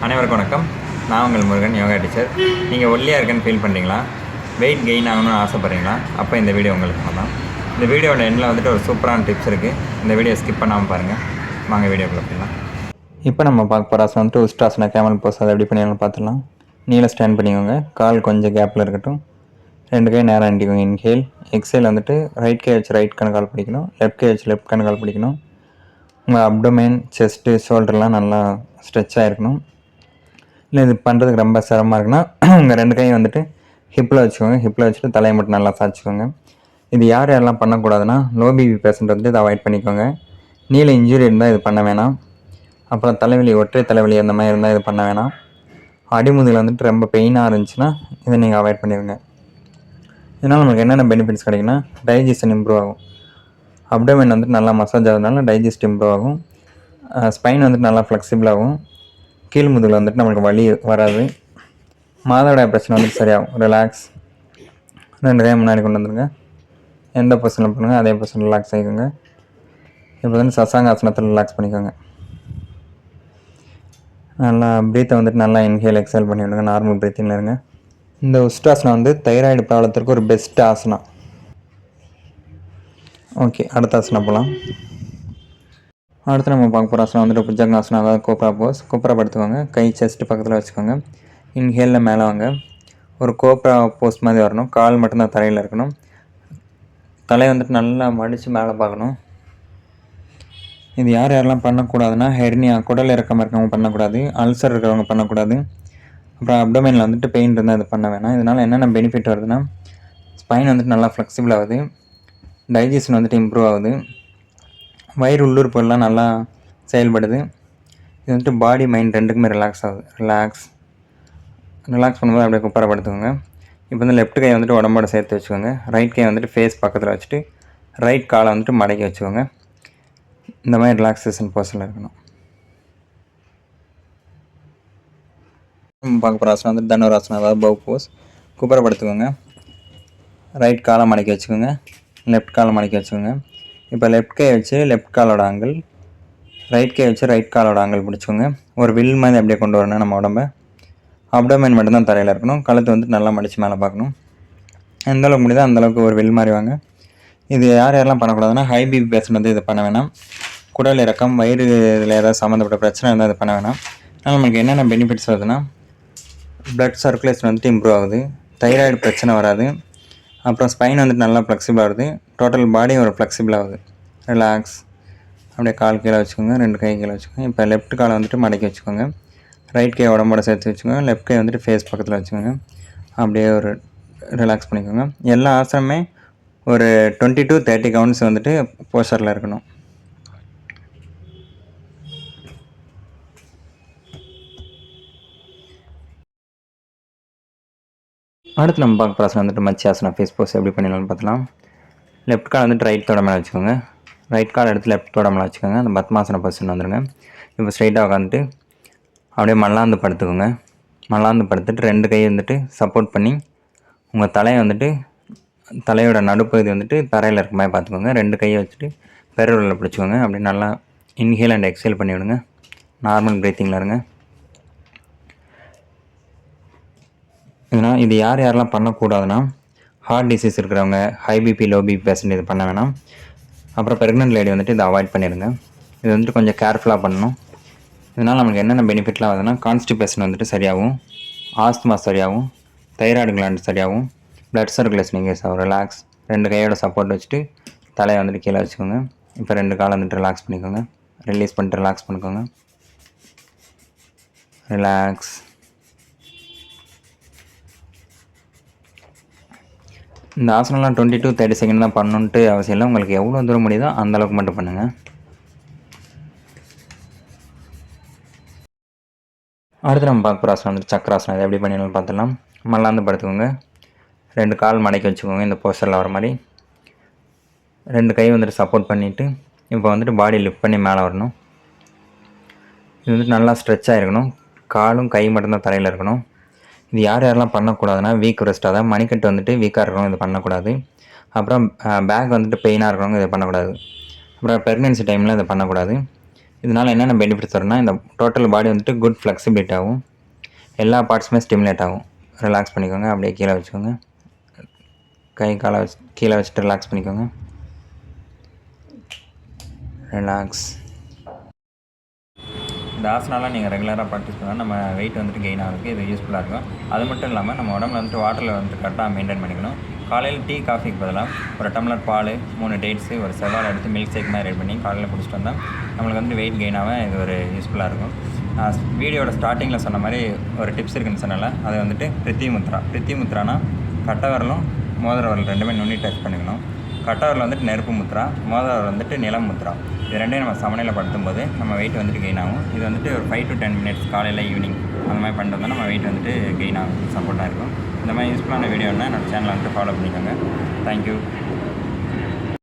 அனைவருக்கும் வணக்கம். நான் உங்கள் முருகன், யோகா டீச்சர். நீங்கள் ஒல்லியாக இருக்கேன்னு ஃபீல் பண்ணுறீங்களா? வெயிட் கெயின் ஆகணும்னு ஆசைப்பட்றீங்களா? அப்போ இந்த வீடியோ உங்களுக்கு தான். இந்த வீடியோவில் எண்டில் வந்துட்டு ஒரு சூப்பரான டிப்ஸ் இருக்குது. இந்த வீடியோ ஸ்கிப் பண்ணாமல் பாருங்கள். வாங்க வீடியோக்குள்ள போயிடலாம். இப்போ நம்ம பார்க்க போகிற ஆசனம் வந்துட்டு உஷ்டாசனா கேமல் போஸ். அதை எப்படி பண்ணிடலாம் பார்த்துலாம். நீள ஸ்டாண்ட் பண்ணிக்கோங்க. கால் கொஞ்சம் கேப்பில் இருக்கட்டும். 2 கை நேராக நிட்டிக்கோங்க. இன்ஹேல். எக்ஸேல் வந்துட்டு ரைட் கை வச்சு ரைட் கணக்கால் பிடிக்கணும். லெஃப்ட் கை வச்சு லெஃப்ட் கணக்கால் பிடிக்கணும். உங்கள் அப்டோமென், செஸ்ட்டு, ஷோல்டர்லாம் நல்லா ஸ்ட்ரெச் ஆகிருக்கணும். இல்லை இது பண்ணுறதுக்கு ரொம்ப சிரமமாக இருக்குன்னா உங்கள் 2 கையும் வந்துட்டு ஹிப்பில் வச்சுக்கோங்க. ஹிப்பில் வச்சுட்டு தலையை மட்டும் நல்லா சாய்ச்சிக்கோங்க. இது யாரெல்லாம் பண்ணக்கூடாதுன்னா, லோ பிபி பேஷண்ட் வந்துட்டு இதை அவாய்ட் பண்ணிக்கோங்க. நீல இன்ஜுரி இருந்தால் இது பண்ண வேணாம். அப்புறம் தலைவலி, ஒற்றை தலைவலி அந்த மாதிரி இருந்தால் இது பண்ண வேணாம். அடிமுதுகில் வந்துட்டு ரொம்ப பெயினாக இருந்துச்சுன்னா இதை நீங்கள் அவாய்ட் பண்ணிடுங்க. இதனால் நமக்கு என்னென்ன பெனிஃபிட்ஸ் கிடைக்குன்னா, டைஜஷன் இம்ப்ரூவ் ஆகும். அப்டோமென் வந்துட்டு நல்லா மசாஜ் ஆகிறதுனால டைஜஸ்ட் இம்ப்ரூவ் ஆகும். ஸ்பைன் வந்துட்டு நல்லா ஃப்ளெக்சிபிள் ஆகும். கீழ் முதுகில் வந்துட்டு நம்மளுக்கு வலி வராது. மாதவிடாய் பிரச்சனை வந்துட்டு சரியாகும். ரிலாக்ஸ். 2 கை முன்னாடி கொண்டு வந்துடுங்க. எந்த பொசிஷனில் பண்ணுங்கள் அதே பொசிஷன் ரிலாக்ஸ் ஆகிக்கோங்க. இப்போ வந்து சசாங்காசனத்தில் ரிலாக்ஸ் பண்ணிக்கோங்க. நல்லா ப்ரீத்தை வந்துட்டு நல்லா இன்ஹேல் எக்ஸேல் பண்ணி விடுங்க. நார்மல் ப்ரீத்திங்கில் இருங்க. இந்த உஷ்டாசனம் வந்து தைராய்டு ப்ராப்ளத்திற்கு ஒரு பெஸ்ட் ஆசனம். ஓகே, அடுத்த ஆசனம் போகலாம். அடுத்து நம்ம பார்க்க போகிற ஆசனம் வந்துட்டு புஜங்காசனம், அதாவது கோப்ரா போஸ். கோப்ரா படுத்துக்கோங்க. கை செஸ்ட்டு பக்கத்தில் வச்சுக்கோங்க. இன்ஹேலில் மேலே வாங்க. ஒரு கோப்ரா போஸ் மாதிரி வரணும். கால் மட்டும்தான் தரையில் இருக்கணும். தலையை வந்துட்டு நல்லா மடித்து மேலே பார்க்கணும். இது யாரெல்லாம் பண்ணக்கூடாதுன்னா, ஹெர்னியா, குடல் இறக்கம் இருக்கவங்க பண்ணக்கூடாது. அல்சர் இருக்கிறவங்க பண்ணக்கூடாது. அப்புறம் அப்டோமெனில் வந்துட்டு பெயின் இருந்தால் இது பண்ண வேணாம். இதனால் என்னென்ன பெனிஃபிட் வருதுன்னா, ஸ்பைன் வந்துட்டு நல்லா ஃப்ளெக்சிபிள் ஆகுது. டைஜஷன் வந்துட்டு இம்ப்ரூவ் ஆகுது. வயிறு உள்ளுறுப்புலாம் நல்லா செயல்படுது. இது வந்துட்டு பாடி மைண்ட் ரெண்டுக்குமே ரிலாக்ஸ் ஆகுது. ரிலாக்ஸ் பண்ணும்போது அப்படியே குப்பரப்படுத்துக்கோங்க. இப்போ வந்து லெஃப்ட் கை வந்துட்டு உடம்போட சேர்த்து வச்சுக்கோங்க. ரைட் கை வந்துட்டு ஃபேஸ் பக்கத்தில் வச்சுட்டு ரைட் காலை வந்துட்டு மடக்கி வச்சுக்கோங்க. இந்த மாதிரி ரிலாக்ஸேஷன் போஸில் இருக்கணும். பார்க்க போகிற ஆசனம் வந்துட்டு தனுராசனம், அதாவது பவ் போஸ். குப்பரப்படுத்துக்கோங்க. ரைட் காலை மடக்கி வச்சுக்கோங்க. லெஃப்ட் காலை மடக்கி வச்சுக்கோங்க. இப்போ லெஃப்ட் கை வச்சு லெஃப்ட் காலோட ஆங்கிள், ரைட் கை வச்சு ரைட் காலோட ஆங்கிள் பிடிச்சிக்கோங்க. ஒரு வில் மாதிரி அப்படியே கொண்டு வரணும் நம்ம உடம்பை. அப்டோமென் மட்டும்தான் தரையில் இருக்கணும். கழுத்து வந்துட்டு நல்லா மடித்து மேலே பார்க்கணும். எந்தளவுக்கு முடியுதோ அந்தளவுக்கு ஒரு வில் மாதிரி வாங்க. இது யாரெல்லாம் பண்ணக்கூடாதுன்னா, ஹை பிபி பேஷண்ட் வந்து இது பண்ண வேணாம். குடல் இறக்கம், வயிறு இதில் ஏதாவது சம்மந்தப்பட்ட பிரச்சனை இருந்தால் இது பண்ண வேணாம். ஆனால் நமக்கு என்னென்ன பெனிஃபிட்ஸ் வருதுன்னா, ப்ளட் சர்க்குலேஷன் வந்துட்டு இம்ப்ரூவ் ஆகுது. தைராய்டு பிரச்சனை வராது. அப்புறம் ஸ்பைன் வந்துட்டு நல்லா ஃப்ளெக்சிபிள் ஆகுது. டோட்டல் பாடியும் ஒரு ஃப்ளெக்சிபிள் ஆகுது. ரிலாக்ஸ். அப்படியே கால் கீழே வச்சுக்கோங்க. 2 கை கீழே வச்சுக்கோங்க. இப்போ லெஃப்ட் காலை வந்துட்டு மடக்கி வச்சுக்கோங்க. ரைட் கை உடம்போட சேர்த்து வச்சுக்கோங்க. லெஃப்ட் கை வந்துட்டு ஃபேஸ் பக்கத்தில் வச்சுக்கோங்க. அப்படியே ஒரு ரிலாக்ஸ் பண்ணிக்கோங்க. எல்லா ஆசனமே ஒரு 20 to 30 கவுண்ட்ஸ் வந்துட்டு போஸ்டரில் இருக்கணும். அடுத்து நம்ம பார்க்க போகிற வந்துட்டு மச்சியாசனம், ஃபேஸ் போஸ் எப்படி பண்ணிடலாம்னு பார்த்தலாம். லெஃப்ட் கால் வந்துட்டு ரைட் தொட மேலே வச்சுக்கோங்க. ரைட் கால் எடுத்து லெஃப்ட் தொட மேலே வச்சுக்கோங்க. அந்த பத்மாசன பொசிஷன் வந்துடுங்க. இப்போ ஸ்ட்ரைட்டாக உட்காந்துட்டு அப்படியே மல்லாந்து படுத்துக்கோங்க. மல்லாந்து படுத்துட்டு 2 கை வந்துட்டு சப்போர்ட் பண்ணி உங்கள் தலையை வந்துட்டு தலையோட நடுப்பகுதி வந்துட்டு தரையில் இருக்க மாதிரி பார்த்துக்கோங்க. 2 கையை வச்சுட்டு பெருவிரலில் பிடிச்சிக்கோங்க. அப்படியே நல்லா இன்ஹேல் அண்ட் எக்ஸேல் பண்ணி விடுங்க. நார்மல் ப்ரீத்திங்கில் இருங்க. இது யாரெல்லாம் பண்ணக்கூடாதுன்னா, ஹார்ட் டிசீஸ் இருக்கிறவங்க, high BP, low BP patient இது பண்ண வேணாம். அப்புறம் ப்ரெக்னென்ட் லேடி வந்துட்டு இதை அவாய்ட் பண்ணிடுங்க. இது வந்துட்டு கொஞ்சம் கேர்ஃபுல்லாக பண்ணணும். இதனால் நமக்கு என்னென்ன பெனிஃபிட்லாம் வருதுன்னா, கான்ஸ்டிபேஷன் வந்துட்டு சரியாகும், ஆஸ்துமா சரியாகும், தைராய்டு கிளாண்ட் சரியாகும், ப்ளட் சர்க்குலேஷன் இன்க்ரீஸ் ஆகும். ரிலாக்ஸ். 2 கையோட சப்போர்ட் வச்சுட்டு தலையை வந்துட்டு கீழே வச்சுக்கோங்க. இப்போ 2 காலை வந்துட்டு ரிலாக்ஸ் பண்ணிக்கோங்க. ரிலீஸ் பண்ணிட்டு ரிலாக்ஸ் பண்ணிக்கோங்க. ரிலாக்ஸ். இந்த ஆசனம்லாம் 20 to 30 செகண்ட் தான் பண்ணணுன்ட்டு அவசியம் இல்லை. உங்களுக்கு எவ்வளோ தூரம் முடியுதோ அந்தளவுக்கு மட்டும் பண்ணுங்கள். அடுத்து நம்ம பார்க்க போகிற ஆசனம் வந்துட்டு சக்கராசனம். இதை எப்படி பண்ணிடலாம்னு பார்த்துலாம். மல்லாந்து படுத்துக்கோங்க. 2 கால் மடக்கி வச்சுக்கோங்க. இந்த போஸ்டரில் வர மாதிரி 2 கை வந்துட்டு சப்போர்ட் பண்ணிவிட்டு இப்போ வந்துட்டு பாடி லிஃப்ட் பண்ணி மேலே வரணும். இது வந்துட்டு நல்லா ஸ்ட்ரெச் ஆகிருக்கணும். காலும் கை மட்டும்தான் தரையில் இருக்கணும். இது யாரெல்லாம் பண்ணக்கூடாதுன்னா, வீக் ரெஸ்ட், அதாவது மணிக்கட்டு வந்துட்டு வீக்காக இருக்கணும், இது பண்ணக்கூடாது. அப்புறம் பேக் வந்துட்டு பெயினாக இருக்கணும், இதை பண்ணக்கூடாது. அப்புறம் ப்ரெக்னென்சி டைமில் இதை பண்ணக்கூடாது. இதனால் என்னென்ன பெனிஃபிட்ஸ் வரும்னா, இந்த டோட்டல் பாடி வந்துட்டு குட் ஃப்ளெக்சிபிலிட்டி ஆகும். எல்லா பார்ட்ஸுமே ஸ்டிமுலேட் ஆகும். ரிலாக்ஸ் பண்ணிக்கோங்க. அப்படியே கீழே வச்சுக்கோங்க. கை காலை கீழே வச்சுட்டு ரிலாக்ஸ் பண்ணிக்கோங்க. ரிலாக்ஸ். இந்த ஆசனாலாம் நீங்கள் ரெகுலராக ப்ராக்டிஸ் பண்ணால் நம்ம வெயிட் வந்துட்டு கெயின் ஆகிறதுக்கு இது யூஸ்ஃபுல்லாக இருக்கும். அது மட்டும் இல்லாமல் நம்ம உடம்புல வந்துட்டு வாட்டரில் வந்துட்டு கரெக்டாக மெயின்டைன் பண்ணிக்கணும். காலையில் டீ காஃபிக்கு பதிலாக ஒரு டம்ளர் பால், 3 டேட்ஸு, ஒரு செவ்வாழை எடுத்து மில்க் ஷேக் மாதிரி ரெடி பண்ணி காலையில் குடிச்சிட்டு வந்தால் நம்மளுக்கு வந்து வெயிட் கெயின் ஆக இது ஒரு யூஸ்ஃபுல்லாக இருக்கும். வீடியோட ஸ்டார்டிங்கில் சொன்ன மாதிரி ஒரு டிப்ஸ் இருக்குன்னு சொன்னால அது வந்துட்டு பிரித்தி முத்ரானா கட்டை விரலும் மோதிர விரல் ரெண்டுமே நுண்ணி டச் பண்ணிக்கணும். கட்டை விரல் வந்துட்டு நெருப்பு முத்ரா, மோதிர விரல் வந்துட்டு நிலம் முத்ரா. இது ரெண்டையும் நம்ம சமநிலை படுத்தும் போது நம்ம வெயிட் வந்துட்டு கெயின் ஆகும். இது வந்துட்டு ஒரு 5 to 10 minutes காலையில் ஈவினிங் அந்த மாதிரி பண்ணிட்டு வந்தால் நம்ம வெயிட் வந்துட்டு கெயின் ஆகும், சப்போர்ட்டாக இருக்கும். இந்த மாதிரி யூஸ்ஃபுல்லான வீடியோன்னா என்னோடய சேனலை வந்துட்டு ஃபாலோ பண்ணிக்கோங்க. தேங்க்யூ.